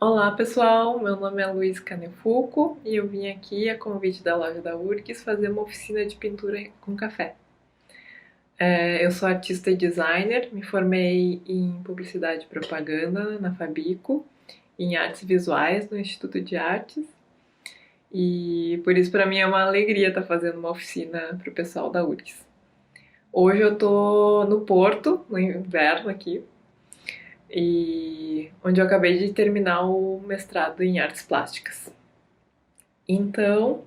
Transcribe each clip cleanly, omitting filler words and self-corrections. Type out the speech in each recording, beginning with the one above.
Olá pessoal, meu nome é Luiz Canefuco e eu vim aqui a convite da loja da Urques fazer uma oficina de pintura com café. Eu sou artista e designer, me formei em publicidade e propaganda na Fabico, em artes visuais no Instituto de Artes e por isso para mim é uma alegria estar fazendo uma oficina para o pessoal da Urques. Hoje eu tô no Porto, no inverno aqui, e onde eu acabei de terminar o mestrado em artes plásticas. Então,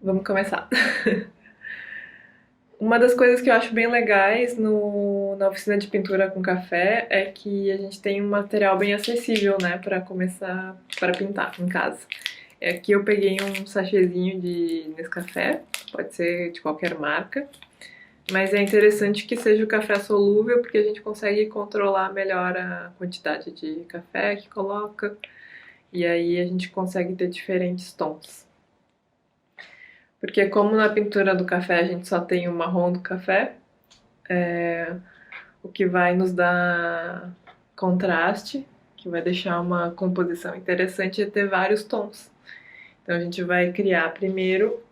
vamos começar. Uma das coisas que eu acho bem legais na oficina de pintura com café é que a gente tem um material bem acessível, né, para começar para pintar em casa. Aqui eu peguei um sachêzinho de Nescafé, pode ser de qualquer marca, mas é interessante que seja o café solúvel porque a gente consegue controlar melhor a quantidade de café que coloca e aí a gente consegue ter diferentes tons. Porque como na pintura do café a gente só tem o marrom do café, o que vai nos dar contraste, que vai deixar uma composição interessante, é ter vários tons. Então a gente vai criar primeiro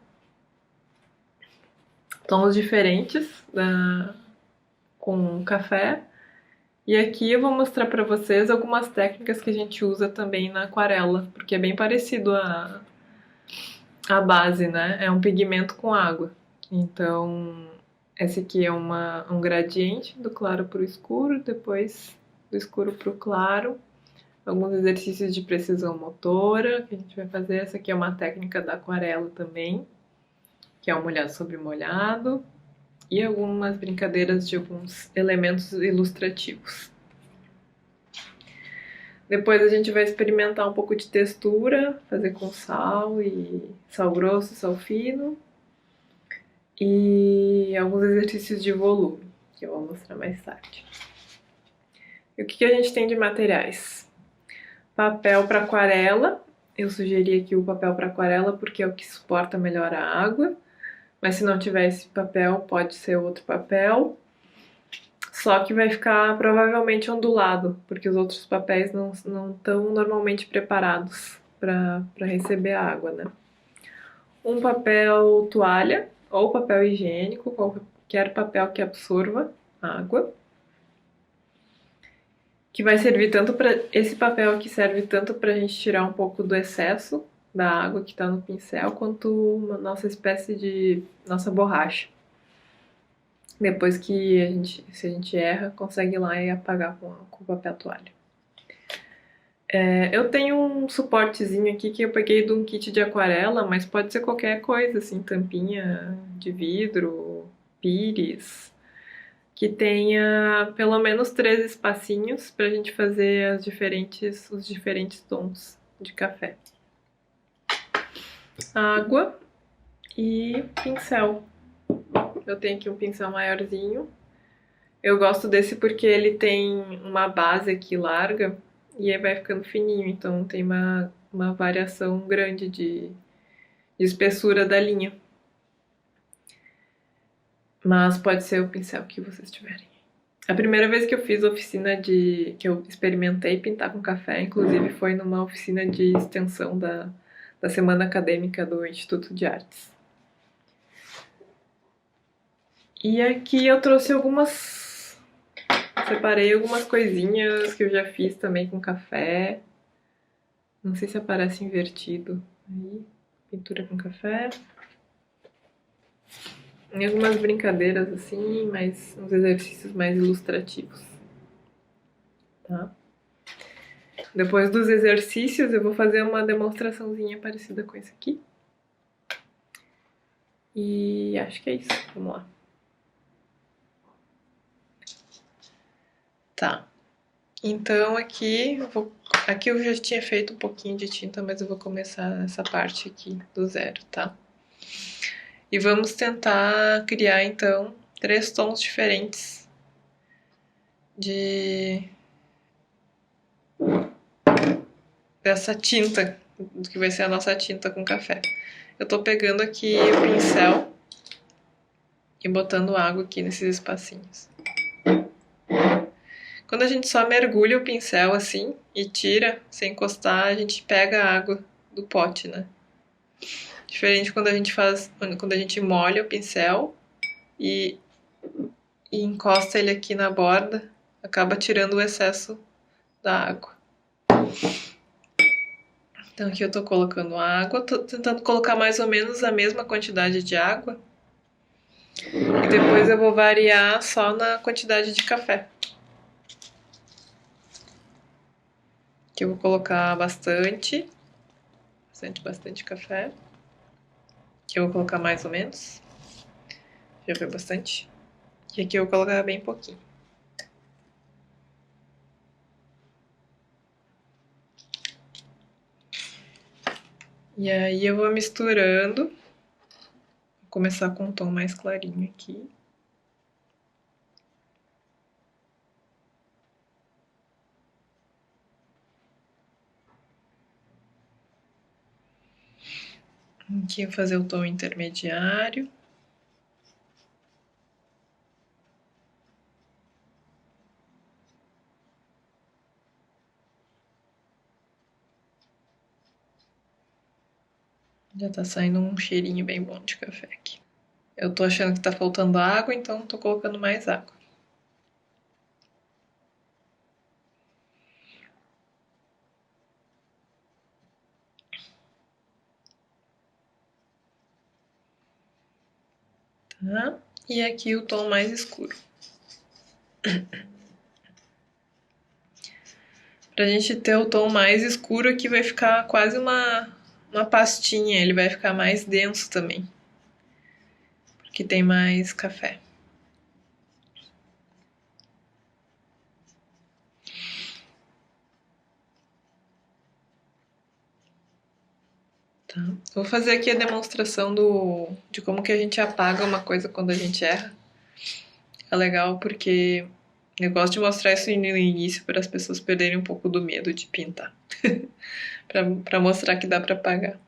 tons diferentes com café. E aqui eu vou mostrar para vocês algumas técnicas que a gente usa também na aquarela, porque é bem parecido a base, né? É um pigmento com água. Então, esse aqui é um gradiente do claro para o escuro, depois do escuro para o claro. Alguns exercícios de precisão motora que a gente vai fazer. Essa aqui é uma técnica da aquarela também, que é o molhado sobre molhado. E algumas brincadeiras de alguns elementos ilustrativos. Depois a gente vai experimentar um pouco de textura, fazer com sal e sal grosso, sal fino. E alguns exercícios de volume, que eu vou mostrar mais tarde. E o que a gente tem de materiais? Papel para aquarela. Eu sugeri aqui o papel para aquarela porque é o que suporta melhor a água. Mas se não tiver esse papel, pode ser outro papel. Só que vai ficar provavelmente ondulado, porque os outros papéis não estão normalmente preparados para receber a água, né? Um papel toalha ou papel higiênico, qualquer papel que absorva água. Que vai servir tanto para. Esse papel aqui serve tanto para a gente tirar um pouco do excesso da água que está no pincel, quanto uma nossa espécie de. Nossa borracha. Depois que se a gente erra, consegue ir lá e apagar com o papel toalha. Eu tenho um suportezinho aqui que eu peguei de um kit de aquarela, mas pode ser qualquer coisa, assim, tampinha de vidro, pires, que tenha pelo menos 3 espacinhos pra gente fazer os diferentes tons de café. Água e pincel. Eu tenho aqui um pincel maiorzinho. Eu gosto desse porque ele tem uma base aqui larga e aí vai ficando fininho, então tem uma variação grande de espessura da linha. Mas pode ser o pincel que vocês tiverem. A primeira vez que eu fiz oficina que eu experimentei pintar com café, inclusive, foi numa oficina de extensão da semana acadêmica do Instituto de Artes. E aqui eu trouxe separei algumas coisinhas que eu já fiz também com café. Não sei se aparece invertido. Aí, pintura com café. E algumas brincadeiras assim, mas uns exercícios mais ilustrativos. Tá? Depois dos exercícios eu vou fazer uma demonstraçãozinha parecida com esse aqui. E acho que é isso. Vamos lá. Tá. Então aqui eu já tinha feito um pouquinho de tinta, mas eu vou começar essa parte aqui do zero, tá? E vamos tentar criar então 3 tons diferentes dessa tinta, que vai ser a nossa tinta com café. Eu tô pegando aqui o pincel e botando água aqui nesses espacinhos. Quando a gente só mergulha o pincel assim e tira, sem encostar, a gente pega a água do pote, né? Diferente quando a gente faz, quando a gente molha o pincel e, e encosta ele aqui na borda, acaba tirando o excesso da água. Então aqui eu tô colocando água, tô tentando colocar mais ou menos a mesma quantidade de água. E depois eu vou variar só na quantidade de café. Aqui eu vou colocar bastante café. Aqui eu vou colocar mais ou menos. Já foi bastante. E aqui eu vou colocar bem pouquinho. E aí eu vou misturando. Vou começar com um tom mais clarinho aqui. Aqui eu vou fazer o tom intermediário. Já tá saindo um cheirinho bem bom de café aqui. Eu tô achando que tá faltando água, então tô colocando mais água. Tá? E aqui o tom mais escuro. Pra gente ter o tom mais escuro aqui vai ficar quase uma pastinha, ele vai ficar mais denso também. Porque tem mais café. Tá. Vou fazer aqui a demonstração de como que a gente apaga uma coisa quando a gente erra. É legal porque eu gosto de mostrar isso no início para as pessoas perderem um pouco do medo de pintar. Para mostrar que dá para apagar.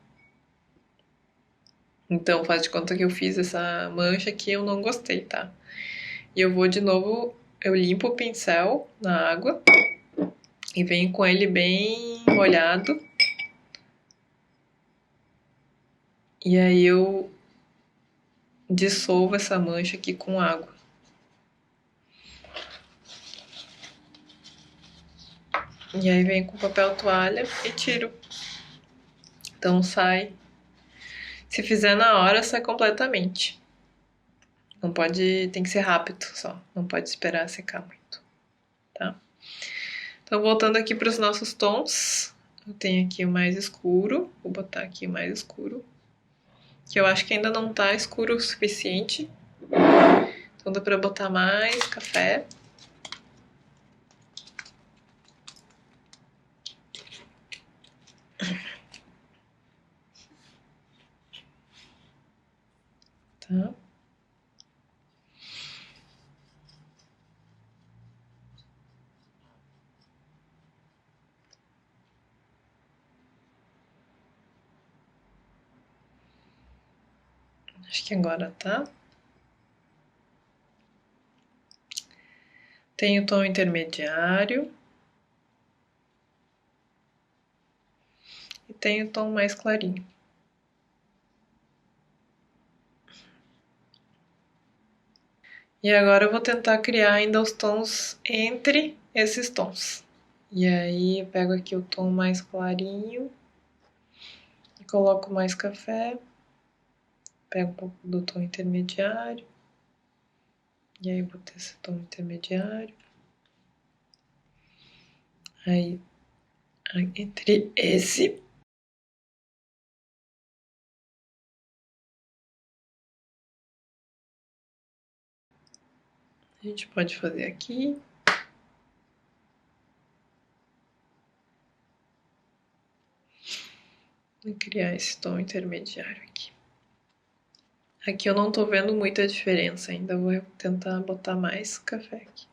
Então, faz de conta que eu fiz essa mancha que eu não gostei, tá? E eu vou de novo, eu limpo o pincel na água e venho com ele bem molhado. E aí eu dissolvo essa mancha aqui com água. E aí venho com papel toalha e tiro. Então sai. Se fizer na hora, sai completamente. Não pode, tem que ser rápido só. Não pode esperar secar muito, tá? Então voltando aqui para os nossos tons, eu tenho aqui o mais escuro. Vou botar aqui o mais escuro, que eu acho que ainda não tá escuro o suficiente. Então dá para botar mais café. Tá? Acho que agora tá. Tem o tom intermediário. E tem o tom mais clarinho. E agora eu vou tentar criar ainda os tons entre esses tons. E aí eu pego aqui o tom mais clarinho e coloco mais café. Pego um pouco do tom intermediário. E aí botei esse tom intermediário. Aí entre esse a gente pode fazer aqui. E criar esse tom intermediário aqui. Aqui eu não tô vendo muita diferença ainda, vou tentar botar mais café aqui.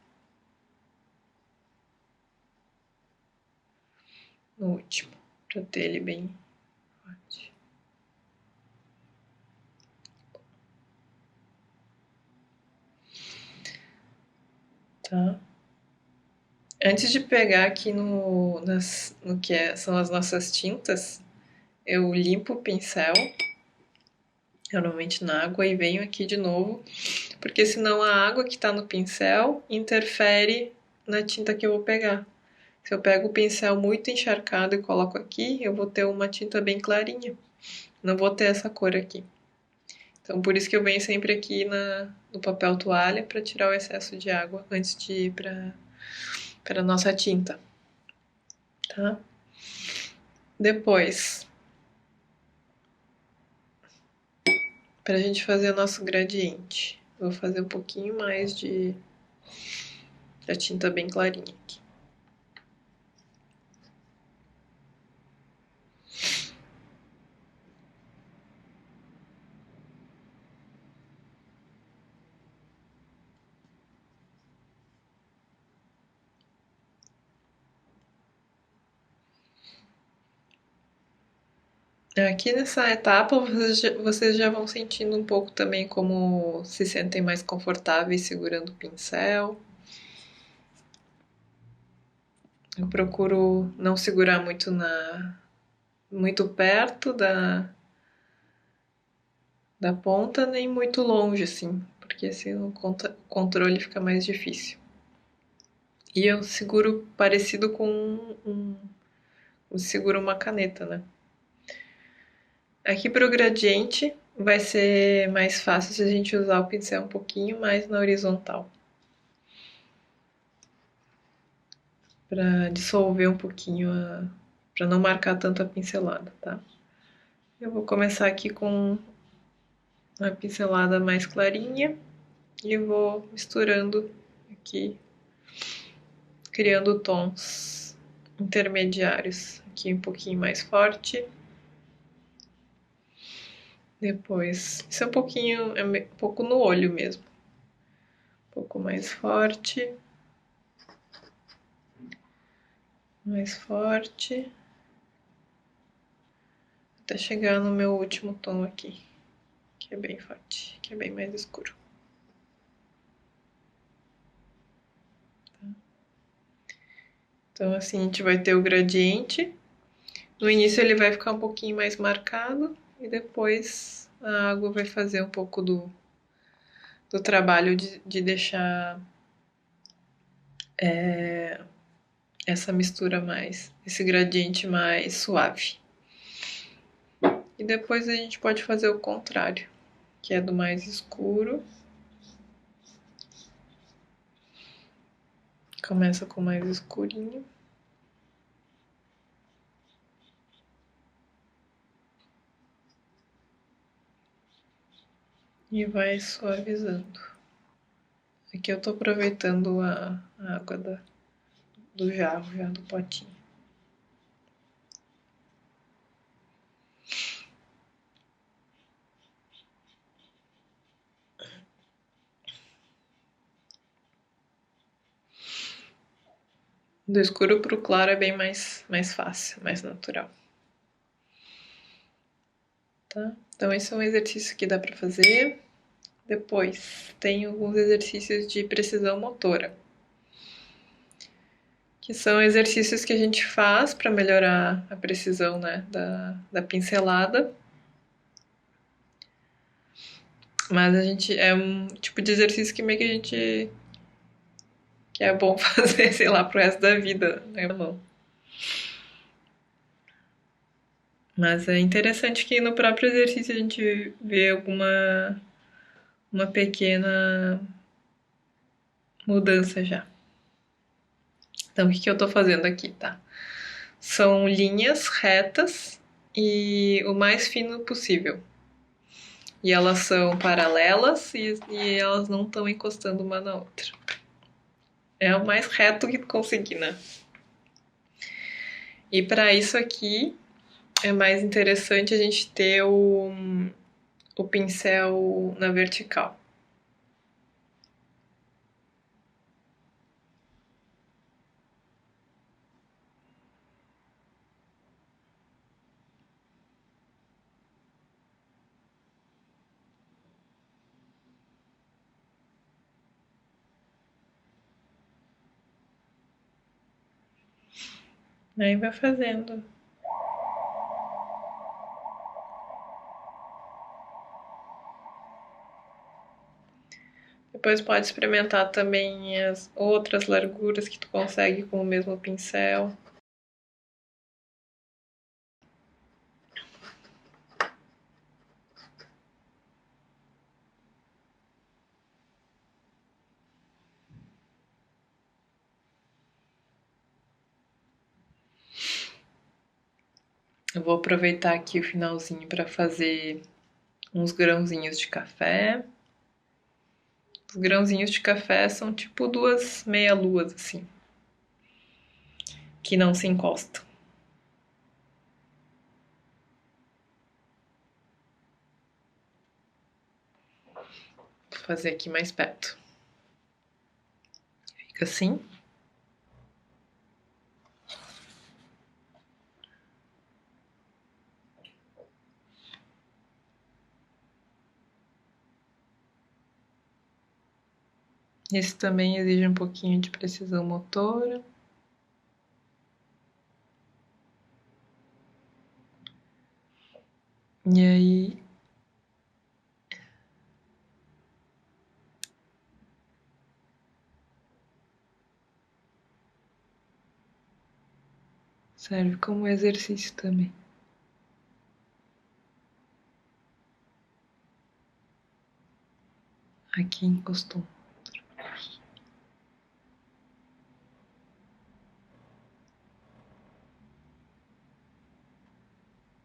No último, pra ter ele bem forte. Tá? Antes de pegar aqui no que são as nossas tintas, eu limpo o pincel, normalmente na água, e venho aqui de novo, porque senão a água que está no pincel interfere na tinta que eu vou pegar. Se eu pego o pincel muito encharcado e coloco aqui, eu vou ter uma tinta bem clarinha. Não vou ter essa cor aqui. Então, por isso que eu venho sempre aqui no papel toalha para tirar o excesso de água antes de ir para a nossa tinta, tá? Depois, para a gente fazer o nosso gradiente, vou fazer um pouquinho mais da tinta bem clarinha aqui. Aqui nessa etapa, vocês já vão sentindo um pouco também como se sentem mais confortáveis segurando o pincel. Eu procuro não segurar muito perto da ponta, nem muito longe, assim, porque assim o controle fica mais difícil. E eu seguro parecido com seguro uma caneta, né? Aqui para o gradiente vai ser mais fácil se a gente usar o pincel um pouquinho mais na horizontal, para dissolver um pouquinho, para não marcar tanto a pincelada, tá? Eu vou começar aqui com uma pincelada mais clarinha e vou misturando aqui, criando tons intermediários. Aqui um pouquinho mais forte. Depois, isso é um pouco no olho mesmo. Um pouco mais forte. Mais forte. Até chegar no meu último tom aqui, que é bem forte, que é bem mais escuro. Então assim a gente vai ter o gradiente. No início ele vai ficar um pouquinho mais marcado e depois a água vai fazer um pouco do trabalho de deixar essa mistura esse gradiente mais suave. E depois a gente pode fazer o contrário, que é do mais escuro. Começa com o mais escurinho. E vai suavizando. Aqui eu tô aproveitando a água do jarro, já do potinho. Do escuro pro claro é bem mais fácil, mais natural. Tá? Então esse é um exercício que dá pra fazer. Depois tem alguns exercícios de precisão motora, que são exercícios que a gente faz para melhorar a precisão, né, da pincelada. Mas a gente é um tipo de exercício que meio que a gente que é bom fazer, sei lá, pro resto da vida, né, na mão. Mas é interessante que no próprio exercício a gente vê uma pequena mudança já. Então, o que eu tô fazendo aqui, tá? São linhas retas e o mais fino possível. E elas são paralelas e elas não estão encostando uma na outra. É o mais reto que conseguir, né? E para isso aqui é mais interessante a gente ter o pincel na vertical. Aí vai fazendo. Depois pode experimentar também as outras larguras que tu consegue com o mesmo pincel. Eu vou aproveitar aqui o finalzinho para fazer uns grãozinhos de café. Os grãozinhos de café são tipo duas meia-luas, assim, que não se encostam. Vou fazer aqui mais perto. Fica assim. Esse também exige um pouquinho de precisão motora. E aí serve como exercício também. Aqui encostou.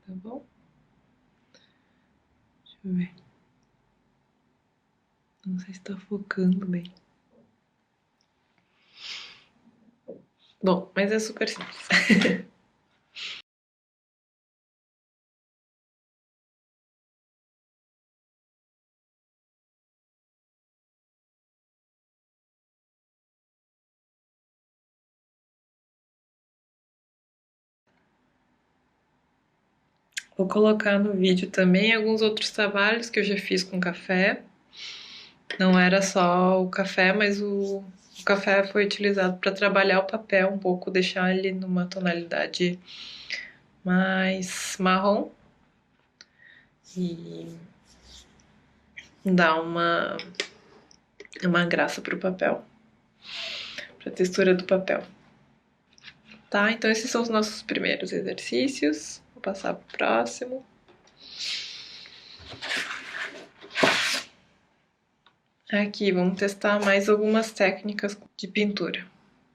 Tá bom? Deixa eu ver. Não sei se tá focando bem. Bom, mas é super simples. Vou colocar no vídeo também alguns outros trabalhos que eu já fiz com café. Não era só o café, mas o café foi utilizado para trabalhar o papel um pouco, deixar ele numa tonalidade mais marrom e dar uma graça pro papel, pra textura do papel. Tá, então esses são os nossos primeiros exercícios. Vou passar pro próximo. Aqui, vamos testar mais algumas técnicas de pintura.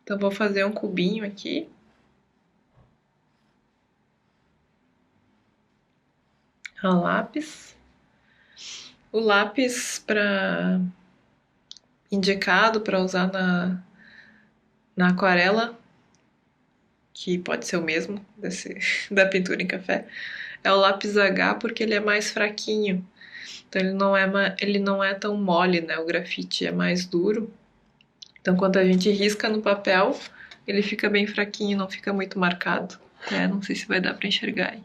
Então, vou fazer um cubinho aqui. A lápis. O lápis indicado para usar na aquarela, que pode ser o mesmo da pintura em café, é o lápis H porque ele é mais fraquinho. Então ele não é tão mole, né? O grafite é mais duro. Então quando a gente risca no papel, ele fica bem fraquinho, não fica muito marcado. Não sei se vai dar para enxergar aí.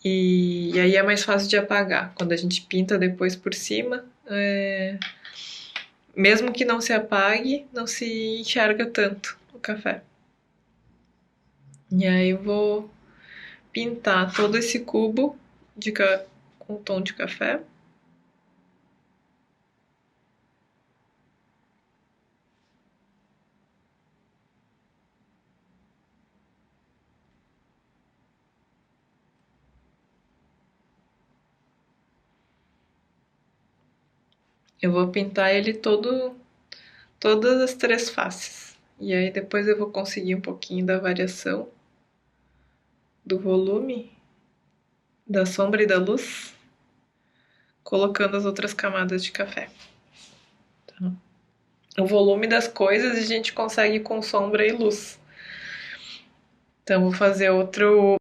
E aí é mais fácil de apagar. Quando a gente pinta depois por cima, mesmo que não se apague, não se enxerga tanto o café. E aí eu vou pintar todo esse cubo com tom de café. Eu vou pintar ele todas as três faces. E aí depois eu vou conseguir um pouquinho da variação do volume, da sombra e da luz, colocando as outras camadas de café. Tá? O volume das coisas a gente consegue com sombra e luz. Então vou fazer outra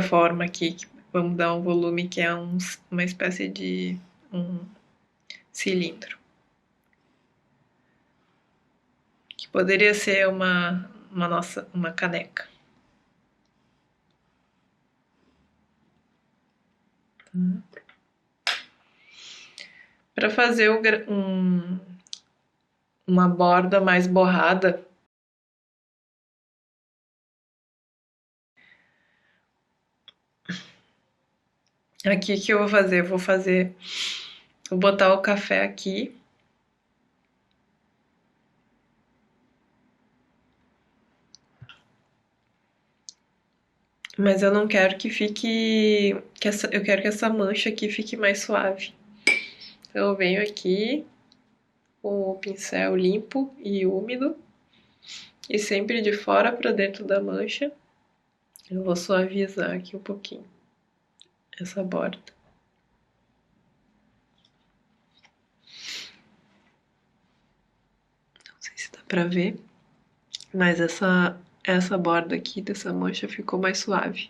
forma aqui. Vamos dar um volume que é uma espécie de um cilindro. Que poderia ser uma caneca. Para fazer uma borda mais borrada, Aqui o que eu vou fazer? Vou botar o café aqui. Mas eu não quero que fique, eu quero que essa mancha aqui fique mais suave. Então eu venho aqui com o pincel limpo e úmido e sempre de fora para dentro da mancha. Eu vou suavizar aqui um pouquinho essa borda. Não sei se dá pra ver, mas essa borda aqui dessa mancha ficou mais suave.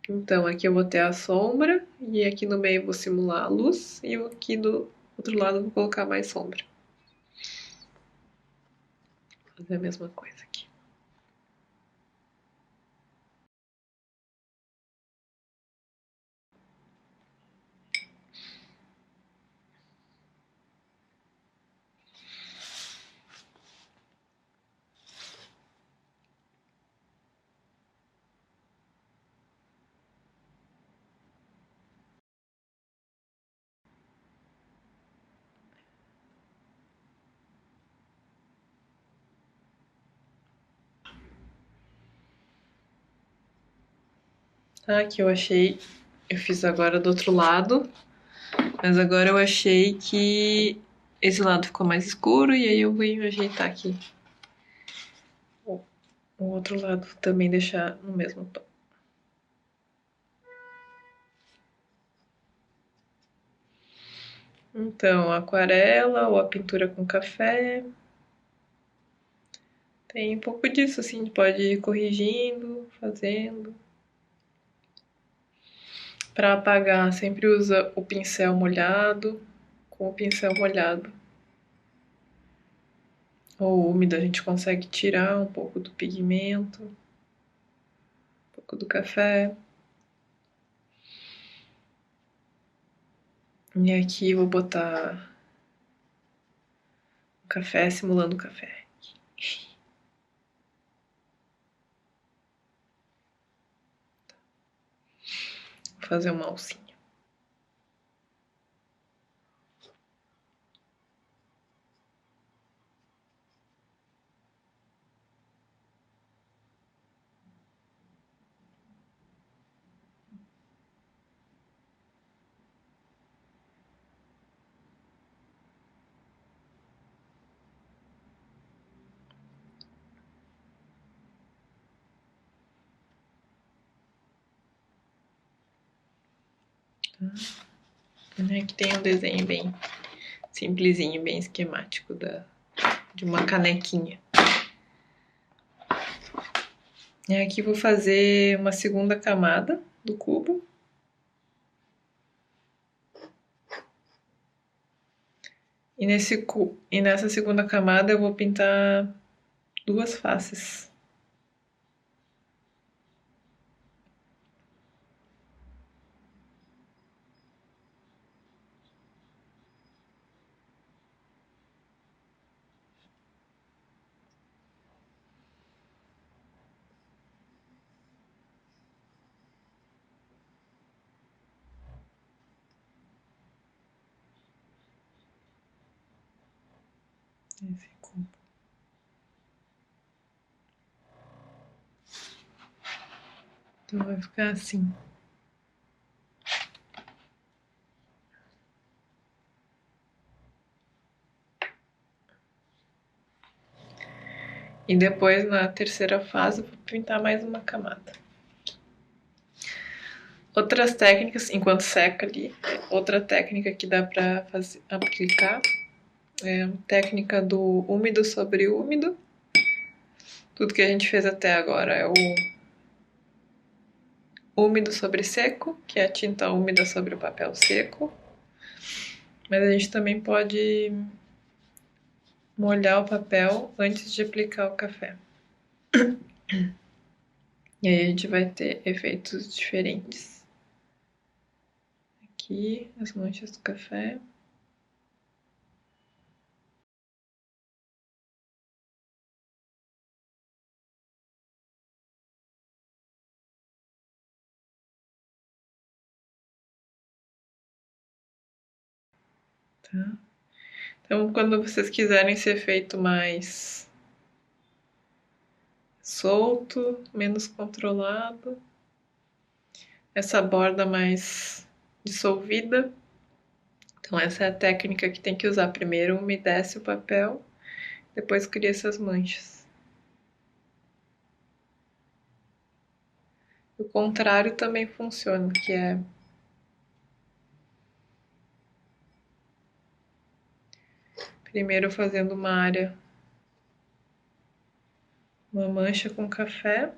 Então aqui eu vou ter a sombra e aqui no meio eu vou simular a luz e aqui do outro lado eu vou colocar mais sombra. Vou fazer a mesma coisa aqui. Tá, aqui eu achei, eu fiz agora do outro lado, mas agora eu achei que esse lado ficou mais escuro e aí eu vou ajeitar aqui o outro lado também deixar no mesmo tom. Então, a aquarela ou a pintura com café. Tem um pouco disso, assim, pode ir corrigindo, fazendo. Para apagar, sempre usa o pincel molhado, com o pincel molhado. Ou úmido, a gente consegue tirar um pouco do pigmento, um pouco do café. E aqui eu vou botar o café simulando o café. Vou fazer uma alcinha. Aqui tem um desenho bem simplesinho, bem esquemático de uma canequinha. E aqui vou fazer uma segunda camada do cubo. E nessa segunda camada eu vou pintar duas faces. Esse cubo. Então vai ficar assim. E depois na terceira fase eu vou pintar mais uma camada. Outras técnicas, enquanto seca ali, outra técnica que dá pra aplicar é a técnica do úmido sobre úmido. Tudo que a gente fez até agora é o úmido sobre seco, que é a tinta úmida sobre o papel seco. Mas a gente também pode molhar o papel antes de aplicar o café. E aí a gente vai ter efeitos diferentes. Aqui, as manchas do café. tá? Então, quando vocês quiserem esse efeito mais solto, menos controlado, essa borda mais dissolvida, então essa é a técnica que tem que usar. Primeiro umedece o papel, depois cria essas manchas. O contrário também funciona, que é primeiro fazendo uma área, uma mancha com café,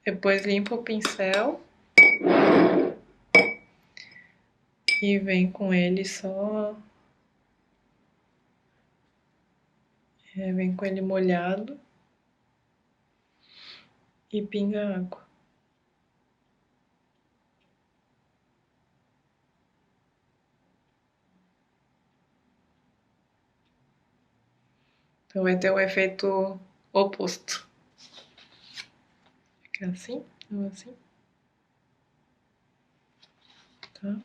depois limpa o pincel e vem com ele só, vem com ele molhado e pinga água. Então vai ter um efeito oposto. Fica assim, ou assim, tá?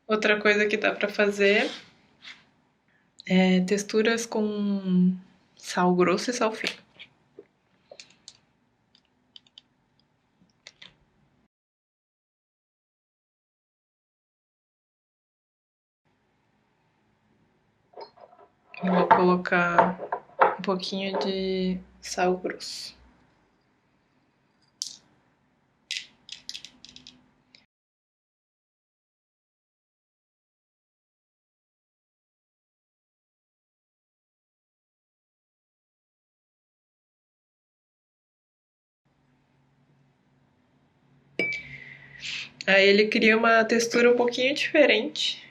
Outra coisa que dá pra fazer é texturas com sal grosso e sal fino. Eu vou colocar um pouquinho de sal grosso. Aí ele cria uma textura um pouquinho diferente.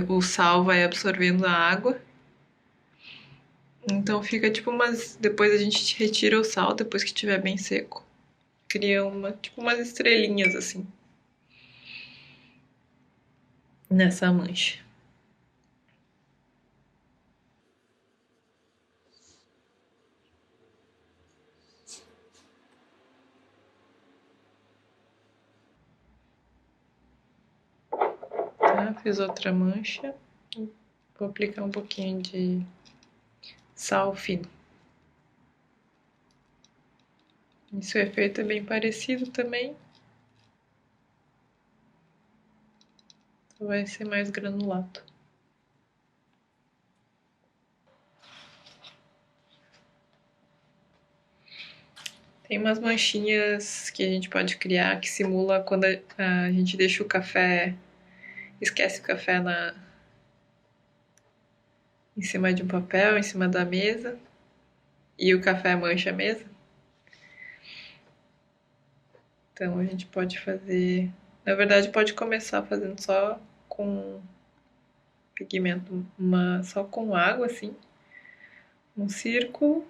O sal vai absorvendo a água. Então fica tipo umas. Depois a gente retira o sal, depois que estiver bem seco. Cria tipo umas estrelinhas assim. Nessa mancha. Tá? Fiz outra mancha. Vou aplicar um pouquinho de sal fino. Esse efeito é bem parecido também. Só vai ser mais granulado. Tem umas manchinhas que a gente pode criar que simula quando a gente deixa o café, esquece o café em cima de um papel, em cima da mesa, e o café mancha a mesa. Então a gente pode fazer. Na verdade, pode começar fazendo só com pigmento, só com água, assim, um círculo.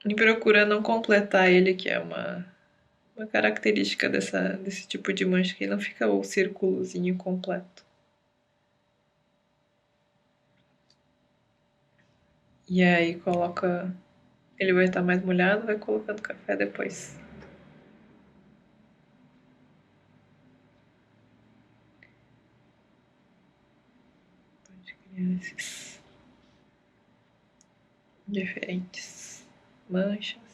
E procura não completar ele, que é uma característica desse tipo de mancha, que não fica o círculozinho completo. E aí coloca. Ele vai estar mais molhado, vai colocando café depois. Pode criar esses diferentes manchas.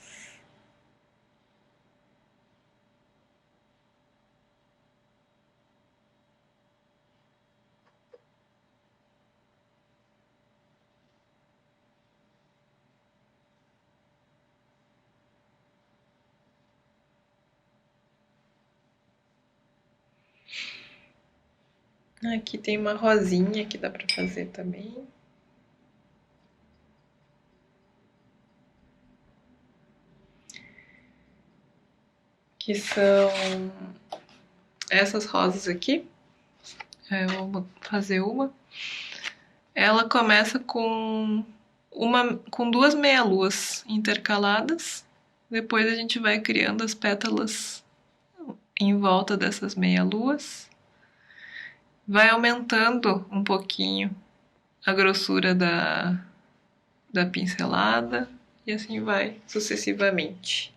Aqui tem uma rosinha que dá pra fazer também. Que são essas rosas aqui. Eu vou fazer uma. Ela começa com duas meia-luas intercaladas. Depois a gente vai criando as pétalas em volta dessas meia-luas. vai aumentando um pouquinho a grossura da pincelada e assim vai sucessivamente.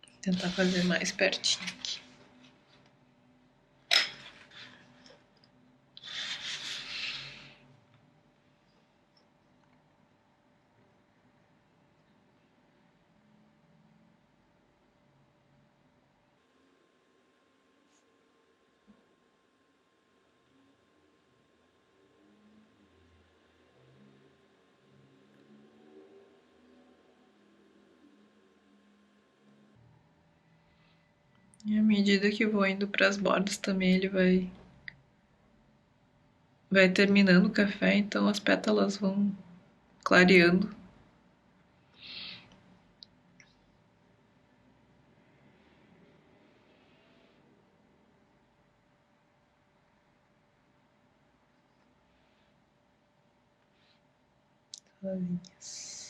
Vou tentar fazer mais pertinho aqui. E à medida que vou indo para as bordas também ele vai terminando o café, então as pétalas vão clareando. Sozinhas.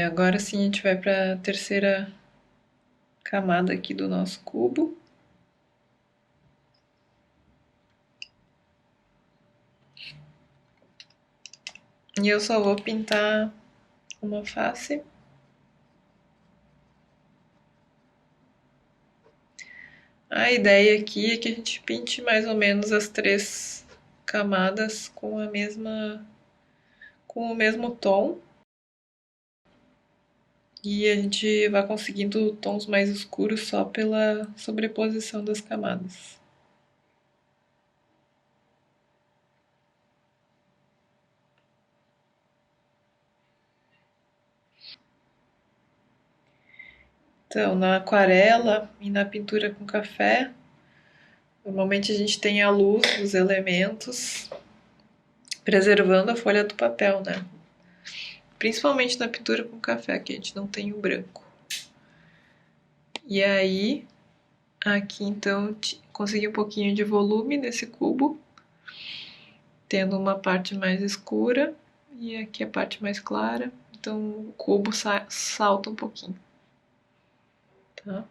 Agora sim a gente vai para a terceira camada aqui do nosso cubo. E eu só vou pintar uma face. A ideia aqui é que a gente pinte mais ou menos as 3 camadas com o mesmo tom. E a gente vai conseguindo tons mais escuros só pela sobreposição das camadas. Então, na aquarela e na pintura com café, normalmente a gente tem a luz dos elementos preservando a folha do papel, né? Principalmente na pintura com café, que a gente não tem o branco. E aí, aqui então, consegui um pouquinho de volume nesse cubo, tendo uma parte mais escura e aqui a parte mais clara. Então o cubo salta um pouquinho, tá?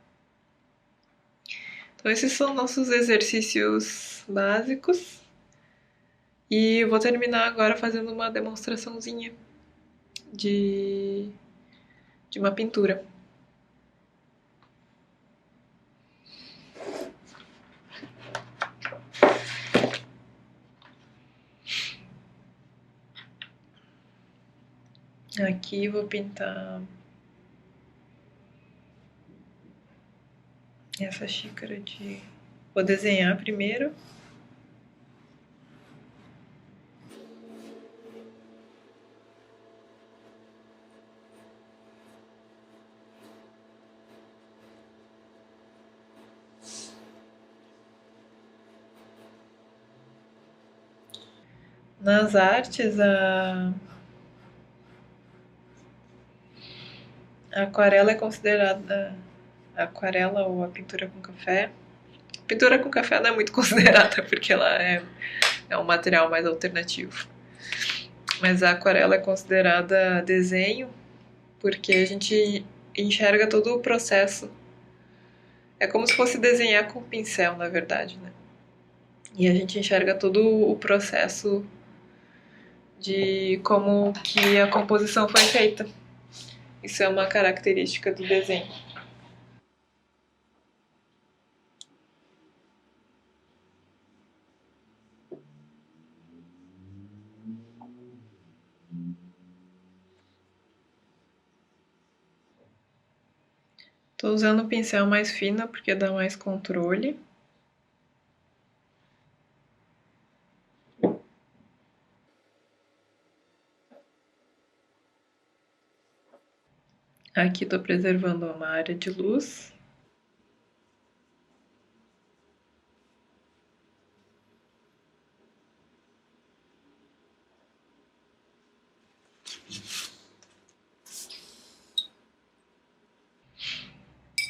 Então esses são nossos exercícios básicos. E eu vou terminar agora fazendo uma demonstraçãozinha de, de uma pintura. Aqui vou pintar essa xícara de... Vou desenhar primeiro. Nas artes, a aquarela é considerada... A aquarela ou a pintura com café. A pintura com café não é muito considerada porque ela é um material mais alternativo. Mas a aquarela é considerada desenho porque a gente enxerga todo o processo. É como se fosse desenhar com pincel, na verdade, né? E a gente enxerga todo o processo de como que a composição foi feita. Isso é uma característica do desenho. Tô usando o pincel mais fino porque dá mais controle. Aqui estou preservando uma área de luz.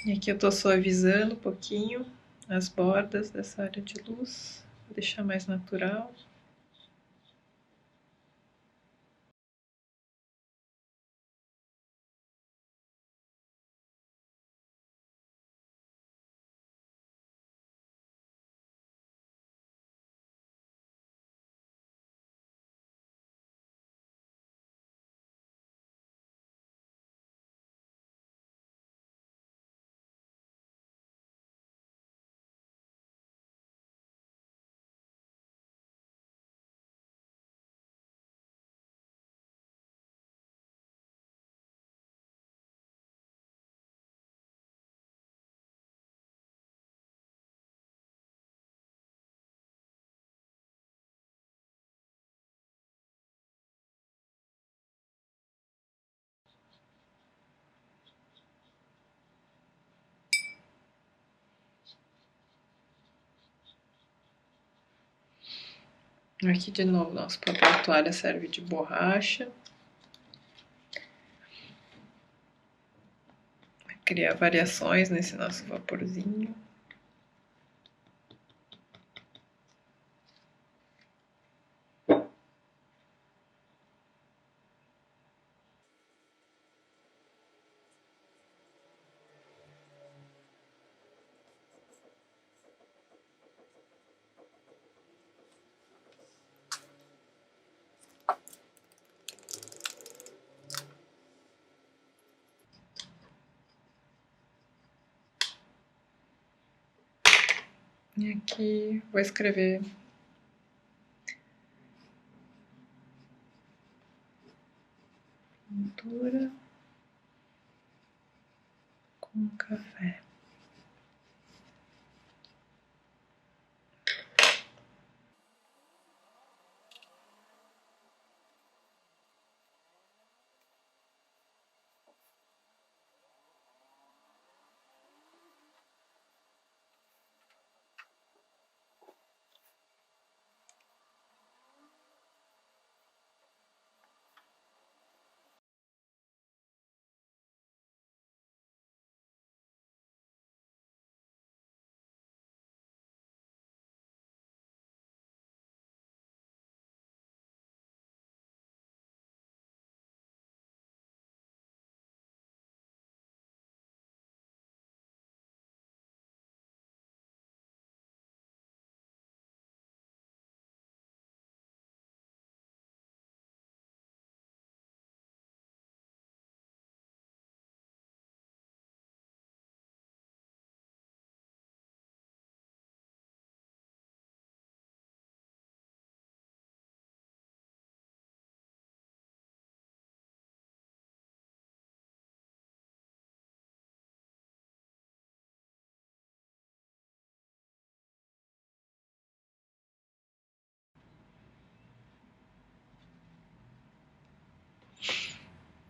E aqui eu estou suavizando um pouquinho as bordas dessa área de luz, vou deixar mais natural. Aqui de novo nosso papel toalha serve de borracha. Criar variações nesse nosso vaporzinho. E aqui vou escrever pintura com café.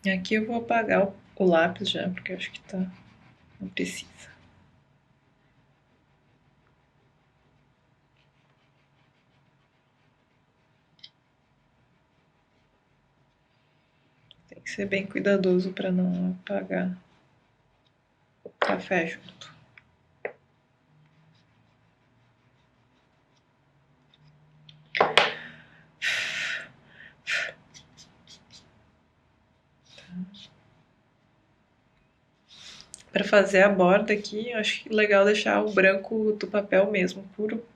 E aqui eu vou apagar o lápis já, porque eu acho que tá, não precisa. Tem que ser bem cuidadoso para não apagar o café junto. Para fazer a borda aqui, eu acho legal deixar o branco do papel mesmo, puro,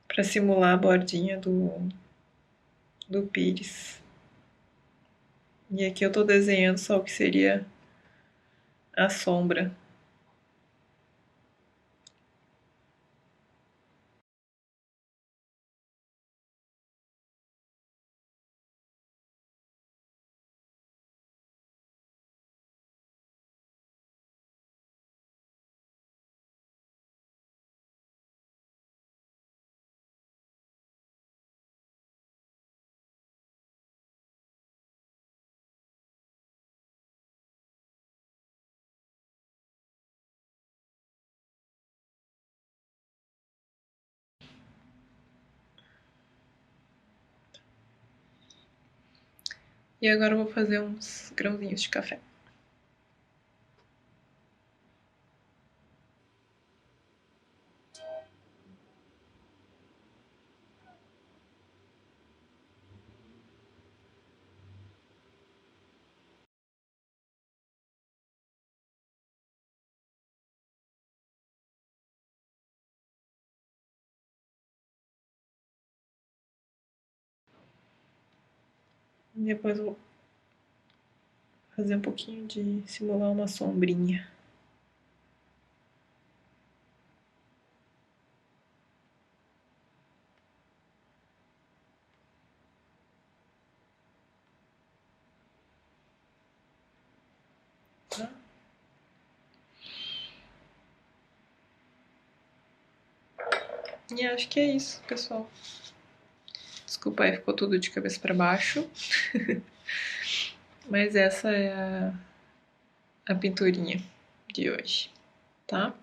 para simular a bordinha do pires. E aqui eu tô desenhando só o que seria a sombra. E agora eu vou fazer uns grãozinhos de café. E depois eu vou fazer um pouquinho de simular uma sombrinha. Tá? E acho que é isso, pessoal. Desculpa aí, ficou tudo de cabeça para baixo. Mas essa é a pinturinha de hoje, tá?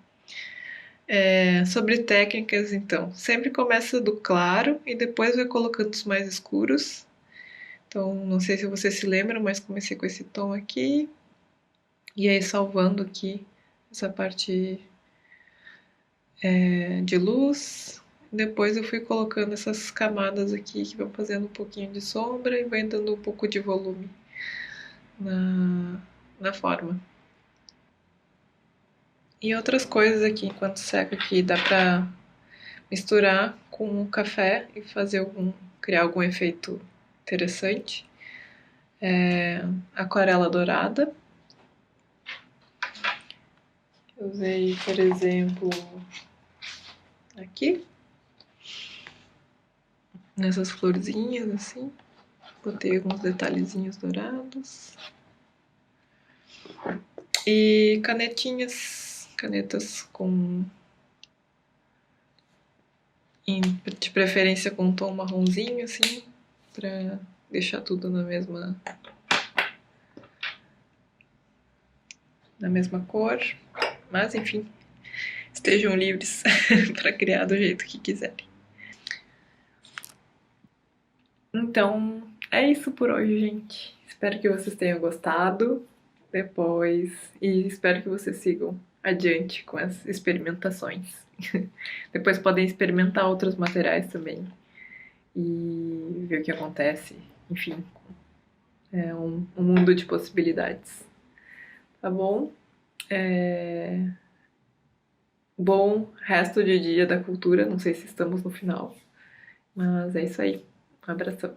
Sobre técnicas, então, sempre começa do claro e depois vai colocando os mais escuros. Então, não sei se vocês se lembram, mas comecei com esse tom aqui, e aí salvando aqui essa parte de luz. Depois eu fui colocando essas camadas aqui que vão fazendo um pouquinho de sombra e vai dando um pouco de volume na forma. E outras coisas aqui, enquanto seca aqui, dá pra misturar com o café e criar algum efeito interessante. Aquarela dourada. Eu usei, por exemplo, aqui, nessas florzinhas assim. Botei alguns detalhezinhos dourados. E canetas de preferência com um tom marronzinho, assim, pra deixar tudo na mesma cor. Mas enfim, estejam livres para criar do jeito que quiserem. Então, é isso por hoje, gente. Espero que vocês tenham gostado depois e espero que vocês sigam adiante com as experimentações. Depois podem experimentar outros materiais também e ver o que acontece. Enfim, é um mundo de possibilidades. Tá bom? Bom resto de dia da cultura. Não sei se estamos no final, mas é isso aí. Um abração.